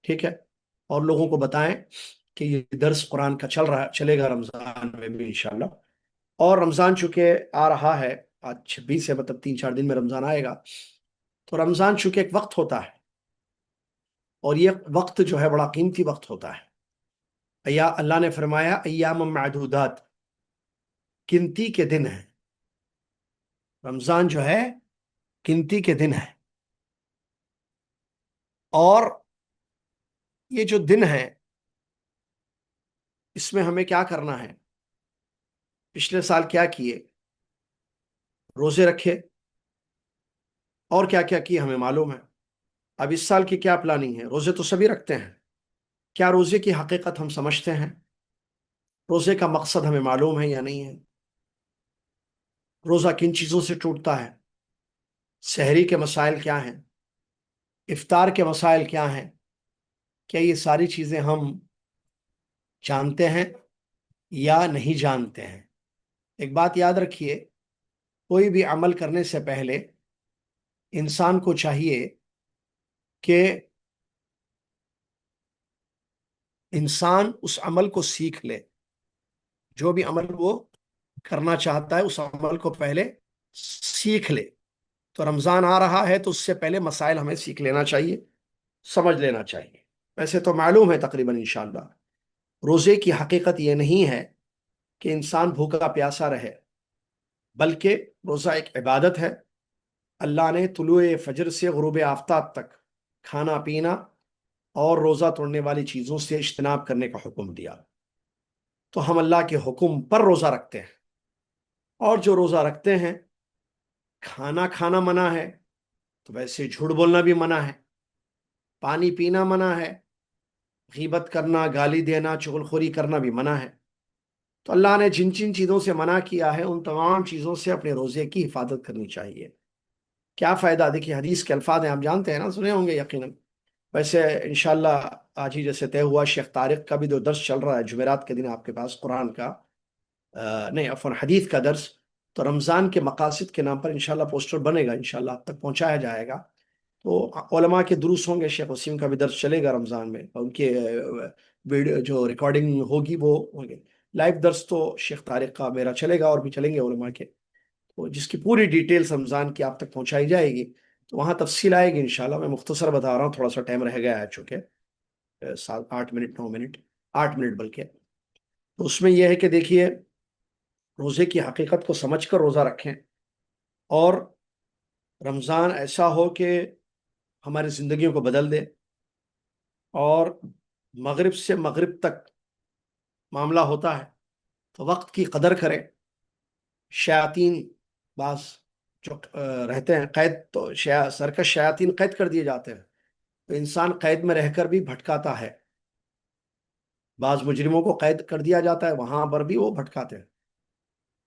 ٹھیک ہے، اور لوگوں کو بتائیں کہ یہ درس قرآن کا چلے گا رمضان میں بھی انشاءاللہ۔ اور رمضان چونکہ آ رہا ہے، آج 26 ہے، مطلب 3-4 دن میں رمضان آئے گا، تو رمضان چونکہ ایک وقت ہوتا ہے، اور یہ وقت جو ہے بڑا قیمتی وقت ہوتا ہے۔ اللہ نے فرمایا ایام معدودات، گنتی کے دن ہیں، رمضان جو ہے گنتی کے دن ہے، اور یہ جو دن ہے اس میں ہمیں کیا کرنا ہے؟ پچھلے سال کیا کیے؟ روزے رکھے، اور کیا کیا کیے ہمیں معلوم ہے۔ اب اس سال کی کیا پلاننگ ہے؟ روزے تو سبھی رکھتے ہیں، کیا روزے کی حقیقت ہم سمجھتے ہیں؟ روزے کا مقصد ہمیں معلوم ہے یا نہیں ہے؟ روزہ کن چیزوں سے ٹوٹتا ہے؟ سحری کے مسائل کیا ہیں؟ افطار کے مسائل کیا ہیں؟ کیا یہ ساری چیزیں ہم جانتے ہیں یا نہیں جانتے ہیں؟ ایک بات یاد رکھیے، کوئی بھی عمل کرنے سے پہلے انسان کو چاہیے کہ انسان اس عمل کو سیکھ لے، جو بھی عمل وہ کرنا چاہتا ہے اس عمل کو پہلے سیکھ لے۔ تو رمضان آ رہا ہے تو اس سے پہلے مسائل ہمیں سیکھ لینا چاہیے، سمجھ لینا چاہیے۔ ویسے تو معلوم ہے تقریباً انشاءاللہ، روزے کی حقیقت یہ نہیں ہے کہ انسان بھوکا پیاسا رہے، بلکہ روزہ ایک عبادت ہے۔ اللہ نے طلوع فجر سے غروب آفتاب تک کھانا پینا اور روزہ توڑنے والی چیزوں سے اجتناب کرنے کا حکم دیا، تو ہم اللہ کے حکم پر روزہ رکھتے ہیں، اور جو روزہ رکھتے ہیں کھانا کھانا منع ہے، تو ویسے جھوٹ بولنا بھی منع ہے، پانی پینا منع ہے، غیبت کرنا، گالی دینا، چغلخوری کرنا بھی منع ہے۔ تو اللہ نے جن جن چیزوں سے منع کیا ہے ان تمام چیزوں سے اپنے روزے کی حفاظت کرنی چاہیے۔ کیا فائدہ؟ دیکھیے حدیث کے الفاظ ہیں، آپ جانتے ہیں نا، سنے ہوں گے یقیناً۔ ویسے انشاءاللہ آج ہی جیسے طے ہوا، شیخ طارق کا بھی جو درس چل رہا ہے جمعرات کے دن آپ کے پاس قرآن کا، نہیں عفواً حدیث کا درس، تو رمضان کے مقاصد کے نام پر انشاءاللہ پوسٹر بنے گا، انشاءاللہ آپ تک پہنچایا جائے گا۔ تو علماء کے دروس ہوں گے، شیخ وسیم کا بھی درس چلے گا رمضان میں، ان کے ویڈیو جو ریکارڈنگ ہوگی وہ ہوں گے۔ لائیو درس تو شیخ طارق کا میرا چلے گا، اور بھی چلیں گے علماء کے، تو جس کی پوری ڈیٹیلز رمضان کی آپ تک پہنچائی جائے گی، تو وہاں تفصیل آئے گی انشاءاللہ۔ میں مختصر بتا رہا ہوں، تھوڑا سا ٹائم رہ گیا ہے چونکہ 8 منٹ 9 منٹ، 8 منٹ بلکہ، تو اس میں یہ ہے کہ دیکھیے روزے کی حقیقت کو سمجھ کر روزہ رکھیں، اور رمضان ایسا ہو کہ ہماری زندگیوں کو بدل دے، اور مغرب سے مغرب تک معاملہ ہوتا ہے تو وقت کی قدر کریں۔ شیاطین بعض جو رہتے ہیں قید، تو سرکش شیاطین قید کر دیے جاتے ہیں، تو انسان قید میں رہ کر بھی بھٹکاتا ہے، بعض مجرموں کو قید کر دیا جاتا ہے وہاں پر بھی وہ بھٹکاتے ہیں۔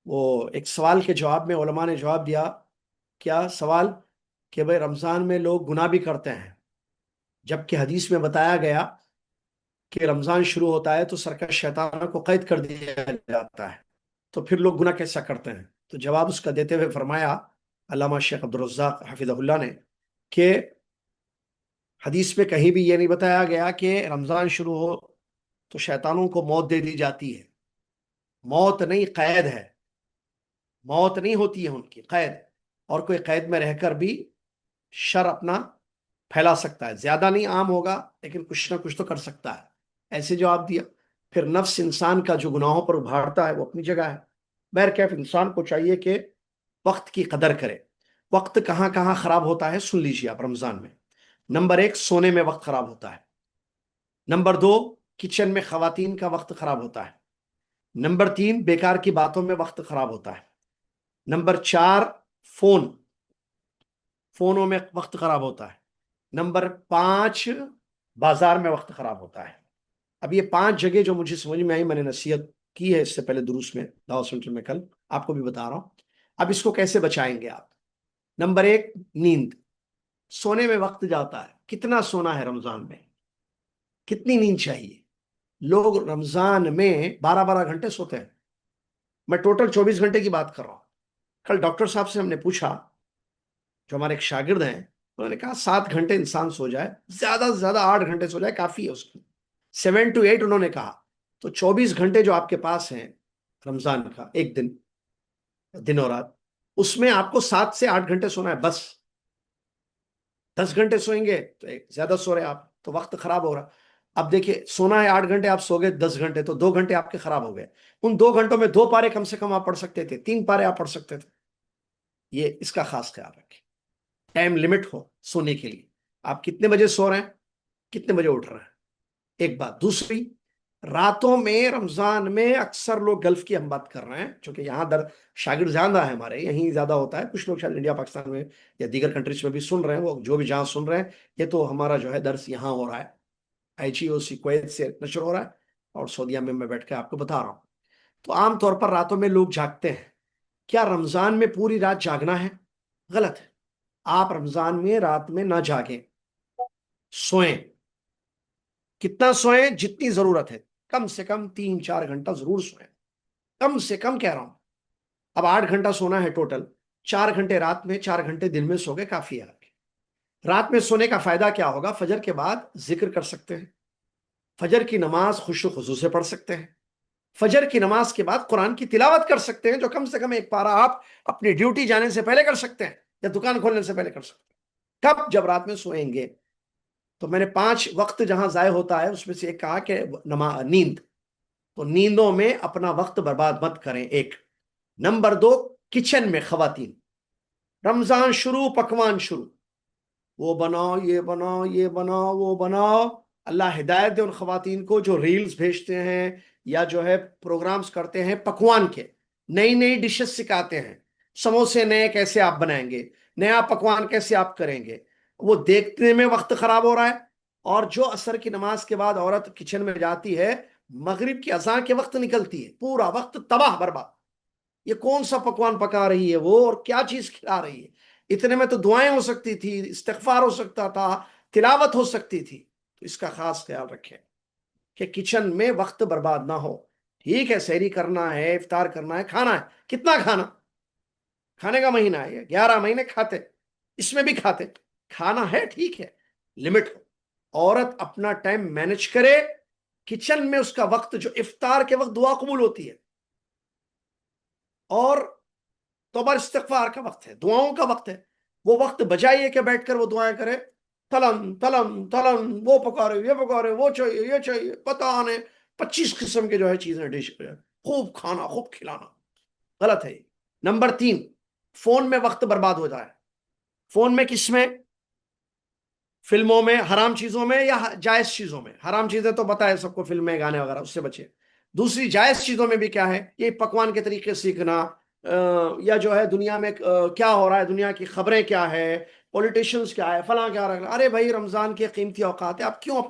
وہ ایک سوال کے جواب میں علماء نے جواب دیا، کیا سوال؟ کہ بھئی رمضان میں لوگ گناہ بھی کرتے ہیں، جبکہ حدیث میں بتایا گیا کہ رمضان شروع ہوتا ہے تو سرکش شیطانوں کو قید کر دیا جاتا ہے، تو پھر لوگ گناہ کیسا کرتے ہیں؟ تو جواب اس کا دیتے ہوئے فرمایا علامہ شیخ عبدالرزاق حفظہ اللہ نے کہ حدیث میں کہیں بھی یہ نہیں بتایا گیا کہ رمضان شروع ہو تو شیطانوں کو موت دے دی جاتی ہے. موت نہیں، قید ہے. موت نہیں ہوتی ہے ان کی، قید. اور کوئی قید میں رہ کر بھی شر اپنا پھیلا سکتا ہے. زیادہ نہیں، عام ہوگا، لیکن کچھ نہ کچھ تو کر سکتا ہے. ایسے جواب دیا. پھر نفس انسان کا جو گناہوں پر ابھارتا ہے وہ اپنی جگہ ہے. بہرکیف انسان کو چاہیے کہ وقت کی قدر کرے. وقت کہاں کہاں خراب ہوتا ہے سن لیجیے آپ رمضان میں. نمبر 1، سونے میں وقت خراب ہوتا ہے. نمبر 2، کچن میں خواتین کا وقت خراب ہوتا ہے. نمبر 3، بیکار کی باتوں میں وقت خراب ہوتا ہے. نمبر 4، فونوں میں وقت خراب ہوتا ہے. نمبر 5، بازار میں وقت خراب ہوتا ہے. اب یہ 5 جگہ جو مجھے سمجھ میں آئی، میں نے نصیحت کی ہے اس سے پہلے دروس میں دعوت سینٹر میں، کل آپ کو بھی بتا رہا ہوں. اب اس کو کیسے بچائیں گے آپ؟ نمبر 1، نیند. سونے میں وقت جاتا ہے. کتنا سونا ہے رمضان میں؟ کتنی نیند چاہیے؟ لوگ رمضان میں 12 گھنٹے سوتے ہیں. میں ٹوٹل 24 گھنٹے کی بات کر رہا ہوں. کل ڈاکٹر صاحب سے ہم نے پوچھا، جو ہمارے ایک شاگرد ہیں، انہوں نے کہا 7 گھنٹے انسان سو جائے، زیادہ سے زیادہ 8 گھنٹے سو جائے کافی ہے اس کی. 7 to 8 انہوں نے کہا. تو 24 گھنٹے جو آپ کے پاس ہیں رمضان کا، ایک دن اور رات، اس میں آپ کو 7 سے 8 گھنٹے سونا ہے بس. 10 گھنٹے سوئیں گے تو زیادہ سو رہے آپ، تو وقت خراب ہو رہا. اب دیکھیے، سونا ہے 8 گھنٹے، آپ سو گئے 10 گھنٹے، تو 2 گھنٹے آپ کے خراب ہو گئے. ان 2 گھنٹوں میں 2 پارے کم سے کم آپ پڑھ سکتے تھے، 3 پارے آپ پڑھ سکتے تھے. یہ اس کا خاص خیال رکھیں. ٹائم لمٹ ہو سونے کے لیے. آپ کتنے بجے سو رہے ہیں، کتنے بجے اٹھ رہے ہیں، ایک بات. دوسری، راتوں میں رمضان میں اکثر لوگ، گلف کی ہم بات کر رہے ہیں چونکہ یہاں شاگرد زیادہ ہے ہمارے، یہیں زیادہ ہوتا ہے. کچھ لوگ شاید انڈیا پاکستان میں یا دیگر کنٹریز میں بھی سن رہے ہیں. وہ جو بھی جہاں سن رہے ہیں، یہ تو ہمارا جو ہے درس یہاں ہو رہا ہے، IGOC کویت سے نشر ہو رہا ہے، اور سعودیہ میں بیٹھ کے آپ کو بتا رہا ہوں. تو عام طور پر راتوں میں لوگ جاگتے ہیں. کیا رمضان میں پوری رات جاگنا ہے؟ غلط ہے. آپ رمضان میں رات میں نہ جاگیں، سوئیں. کتنا سوئیں؟ جتنی ضرورت ہے. کم سے کم 3-4 گھنٹہ ضرور سوئیں، کم سے کم کہہ رہا ہوں. اب 8 گھنٹہ سونا ہے ٹوٹل، 4 گھنٹے رات میں، 4 گھنٹے دن میں سو گئے، کافی ہے. رات میں سونے کا فائدہ کیا ہوگا؟ فجر کے بعد ذکر کر سکتے ہیں، فجر کی نماز خشوع و خضوع سے پڑھ سکتے ہیں، فجر کی نماز کے بعد قرآن کی تلاوت کر سکتے ہیں، جو کم سے کم ایک پارہ آپ اپنی ڈیوٹی جانے سے پہلے کر سکتے ہیں، یا دکان کھولنے سے پہلے کر سکتے ہیں. کب؟ جب رات میں سوئیں گے. تو میں نے 5 وقت جہاں ضائع ہوتا ہے اس میں سے ایک کہا کہ نیند. تو نیندوں میں اپنا وقت برباد مت کریں. ایک. نمبر 2، کچن میں خواتین. رمضان شروع، پکوان شروع، وہ بناؤ، یہ بناؤ، یہ بناؤ، وہ بناؤ. اللہ ہدایت دے ان خواتین کو جو ریلز بھیجتے ہیں یا جو ہے پروگرامز کرتے ہیں پکوان کے، نئی نئی ڈشز سکھاتے ہیں. سموسے نئے کیسے آپ بنائیں گے، نیا پکوان کیسے آپ کریں گے، وہ دیکھنے میں وقت خراب ہو رہا ہے. اور جو عصر کی نماز کے بعد عورت کچن میں جاتی ہے، مغرب کی اذان کے وقت نکلتی ہے، پورا وقت تباہ برباد. یہ کون سا پکوان پکا رہی ہے وہ، اور کیا چیز کھلا رہی ہے. اتنے میں تو دعائیں ہو سکتی تھی، استغفار ہو سکتا تھا، تلاوت ہو سکتی تھی. تو اس کا خاص خیال رکھیں کہ کچن میں وقت برباد نہ ہو. ٹھیک ہے، سحری کرنا ہے، افطار کرنا ہے، کھانا ہے. کتنا کھانا؟ کھانے کا مہینہ ہے یہ، 11 مہینے کھاتے، اس میں بھی کھاتے. کھانا ہے، ٹھیک ہے، لمٹ ہو. عورت اپنا ٹائم مینج کرے. کچن میں اس کا وقت، جو افطار کے وقت دعا قبول ہوتی ہے، اور توبہ استغفار کا وقت ہے، دعاؤں کا وقت ہے، وہ وقت بجائیے کہ بیٹھ کر وہ دعائیں کرے. تلم تلم تلم، وہ پکا رہے، یہ پکا رہے، وہ چاہیے، یہ چاہیے، پتہ نہیں 25 قسم کے جو ہے چیزیں ڈش، خوب کھانا، خوب کھلانا. غلط ہے. نمبر 3، فون میں وقت برباد ہو جائے. فون میں کس میں؟ فلموں میں، حرام چیزوں میں یا جائز چیزوں میں؟ حرام چیزیں تو بتائے سب کو، فلمیں، گانے وغیرہ، اس سے بچے. دوسری جائز چیزوں میں بھی کیا ہے؟ یہ پکوان کے طریقے سیکھنا، یا جو ہے دنیا میں کیا ہو رہا ہے، دنیا کی خبریں کیا ہے، پولیٹیشنز کیا ہے، فلاں کیا رہا ہے. ارے بھائی، رمضان کے قیمتی اوقات ہے، آپ کیوں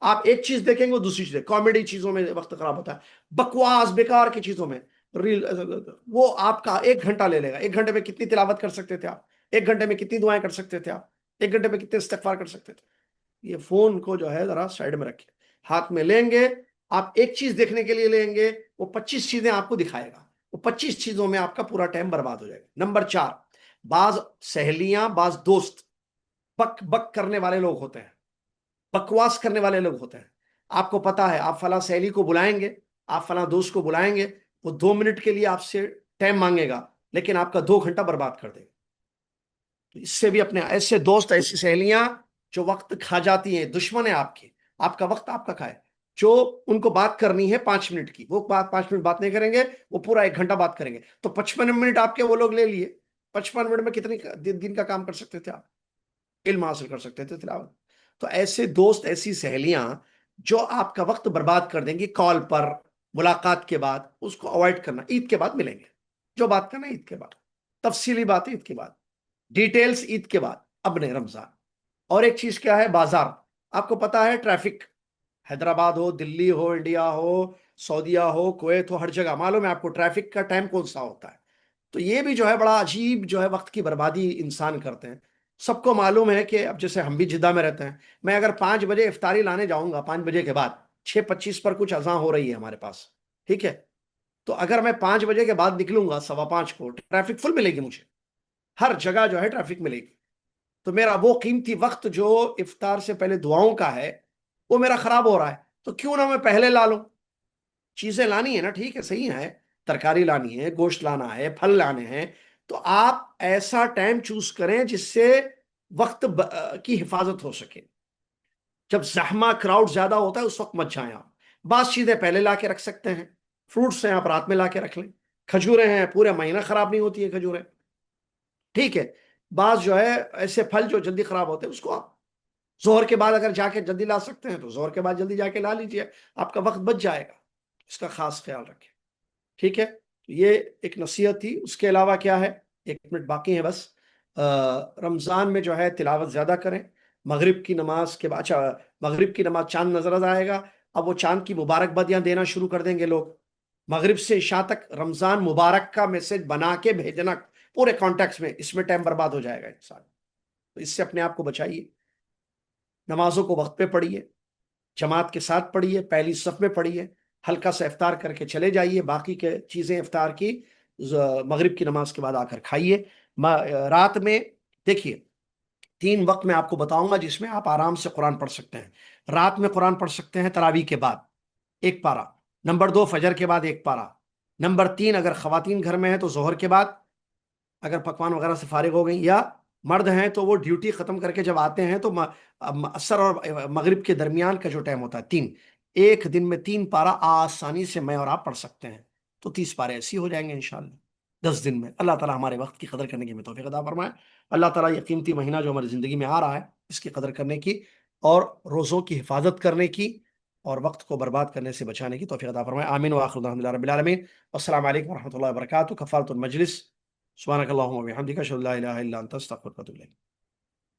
آپ ایک چیز دیکھیں گے وہ دوسری چیز، کامیڈی چیزوں میں وقت خراب ہوتا ہے، بکواس بیکار کی چیزوں میں، ریل، وہ آپ کا 1 گھنٹہ لے لے گا. 1 گھنٹے میں کتنی تلاوت کر سکتے تھے آپ؟ 1 گھنٹے میں کتنی دعائیں کر سکتے تھے آپ؟ 1 گھنٹے میں کتنے استغفار کر سکتے تھے؟ یہ فون کو جو ہے ذرا سائڈ میں رکھیں. ہاتھ میں لیں گے، آپ ایک چیز دیکھنے کے لیے لیں گے، وہ 25 چیزیں آپ کو دکھائے گا. وہ 25 چیزوں میں آپ کا پورا ٹائم برباد ہو جائے گا۔ نمبر 4، بعض سہیلیاں، بعض دوست بک بک کرنے والے لوگ ہوتے ہیں، بکواس کرنے والے لوگ ہوتے ہیں۔ آپ کو پتا ہے آپ فلاں سہیلی کو بلائیں گے، آپ فلاں دوست کو بلائیں گے، وہ 2 منٹ کے لیے آپ سے ٹائم مانگے گا، لیکن آپ کا 2 گھنٹہ برباد کر دے گا۔ تو اس سے بھی اپنے ایسے دوست، ایسی سہیلیاں جو وقت کھا جاتی ہیں، دشمن ہیں آپ کے، آپ کا وقت آپ کا کھائے، جو ان کو بات کرنی ہے 5 منٹ کی، وہ بات 5 منٹ بات نہیں کریں گے، وہ پورا 1 گھنٹہ بات کریں گے۔ تو 55 منٹ آپ کے وہ لوگ لے لیے، 55 منٹ میں کتنی دن کا کام کر سکتے تھے آپ؟ علم حاصل کر سکتے تھے، تلاوت۔ تو ایسے دوست، ایسی سہیلیاں جو آپ کا وقت برباد کر دیں گی کال پر، ملاقات کے بعد، اس کو اوائڈ کرنا۔ عید کے بعد ملیں گے، جو بات کرنا ہے عید کے بعد، تفصیلی بات عید کے بعد، ڈیٹیلز عید کے بعد، اب نہیں رمضان۔ اور ایک چیز کیا ہے، بازار۔ آپ کو پتا ہے ٹریفک، حیدرآباد ہو، دلی ہو، انڈیا ہو، سعودیہ ہو، کویت ہو، ہر جگہ معلوم ہے آپ کو ٹریفک کا ٹائم کون سا ہوتا ہے۔ تو یہ بھی جو ہے بڑا عجیب جو ہے وقت کی بربادی انسان کرتے ہیں۔ سب کو معلوم ہے کہ اب جیسے ہم بھی جدہ میں رہتے ہیں، میں اگر 5 بجے افطاری لانے جاؤں گا، 5 بجے کے بعد 6:25 پر کچھ اذان ہو رہی ہے ہمارے پاس، ٹھیک ہے، تو اگر میں 5 بجے کے بعد نکلوں گا 5:15 کو، ٹریفک فل ملے گی مجھے، ہر جگہ جو ہے ٹریفک ملے گی۔ تو میرا وہ قیمتی وقت جو افطار سے پہلے دعاؤں کا ہے، وہ میرا خراب ہو رہا ہے۔ تو کیوں نہ میں پہلے لا لوں؟ چیزیں لانی ہے نا، ٹھیک ہے، صحیح ہے، ترکاری لانی ہے، گوشت لانا ہے، پھل لانے ہیں، تو آپ ایسا ٹائم چوز کریں جس سے وقت کی حفاظت ہو سکے۔ جب زحمہ کراؤڈ زیادہ ہوتا ہے اس وقت مت جائیں آپ۔ بعض چیزیں پہلے لا کے رکھ سکتے ہیں، فروٹس ہیں آپ رات میں لا کے رکھ لیں، کھجوریں ہیں پورے مہینہ خراب نہیں ہوتی ہے کھجوریں، ٹھیک ہے۔ بعض جو ہے ایسے پھل جو جلدی خراب ہوتے ہیں، اس کو آپ ظہر کے بعد اگر جا کے جلدی لا سکتے ہیں تو ظہر کے بعد جلدی جا کے لا لیجیے، آپ کا وقت بچ جائے گا۔ اس کا خاص خیال رکھیں، ٹھیک ہے۔ یہ ایک نصیحت تھی۔ اس کے علاوہ کیا ہے، 1 منٹ باقی ہے بس۔ رمضان میں جو ہے تلاوت زیادہ کریں۔ مغرب کی نماز کے بعد، اچھا، مغرب کی نماز چاند نظر آئے گا، اب وہ چاند کی مبارکبادیاں دینا شروع کر دیں گے لوگ۔ مغرب سے عشاء تک رمضان مبارک کا میسج بنا کے بھیجنا پورے کانٹیکٹس میں، اس میں ٹائم برباد ہو جائے گا انسان۔ تو اس سے اپنے آپ کو بچائیے۔ نمازوں کو وقت پہ پڑھیے، جماعت کے ساتھ پڑھیے، پہلی صف میں پڑھیے، ہلکا سا افطار کر کے چلے جائیے، باقی کے چیزیں افطار کی مغرب کی نماز کے بعد آ کر کھائیے۔ رات میں دیکھیے 3 وقت میں آپ کو بتاؤں گا جس میں آپ آرام سے قرآن پڑھ سکتے ہیں۔ رات میں قرآن پڑھ سکتے ہیں تراویح کے بعد 1 پارہ، نمبر 2 فجر کے بعد 1 پارہ، نمبر 3 اگر خواتین گھر میں ہیں تو ظہر کے بعد اگر پکوان وغیرہ سے فارغ ہو گئی، یا مرد ہیں تو وہ ڈیوٹی ختم کر کے جب آتے ہیں تو عصر اور مغرب کے درمیان کا جو ٹائم ہوتا ہے 3، ایک دن میں 3 پارہ آسانی سے میں اور آپ پڑھ سکتے ہیں، تو 30 پارے ایسی ہو جائیں گے انشاءاللہ 10 دن میں۔ اللہ تعالیٰ ہمارے وقت کی قدر کرنے کی ہمیں توفیق عطا فرمائے۔ اللہ تعالیٰ یہ قیمتی مہینہ جو ہماری زندگی میں آ رہا ہے اس کی قدر کرنے کی، اور روزوں کی حفاظت کرنے کی، اور وقت کو برباد کرنے سے بچانے کی توفیق عطا فرمائے۔ آمین وآخر دعوانا الحمدللہ رب العالمین۔ السلام علیکم ورحمۃ اللہ وبرکاتہ۔ کفارۃ المجلس، سبحانک اللہم وبحمدک، اشہد ان لا الہ الا انت، استغفرک واتوب الیک۔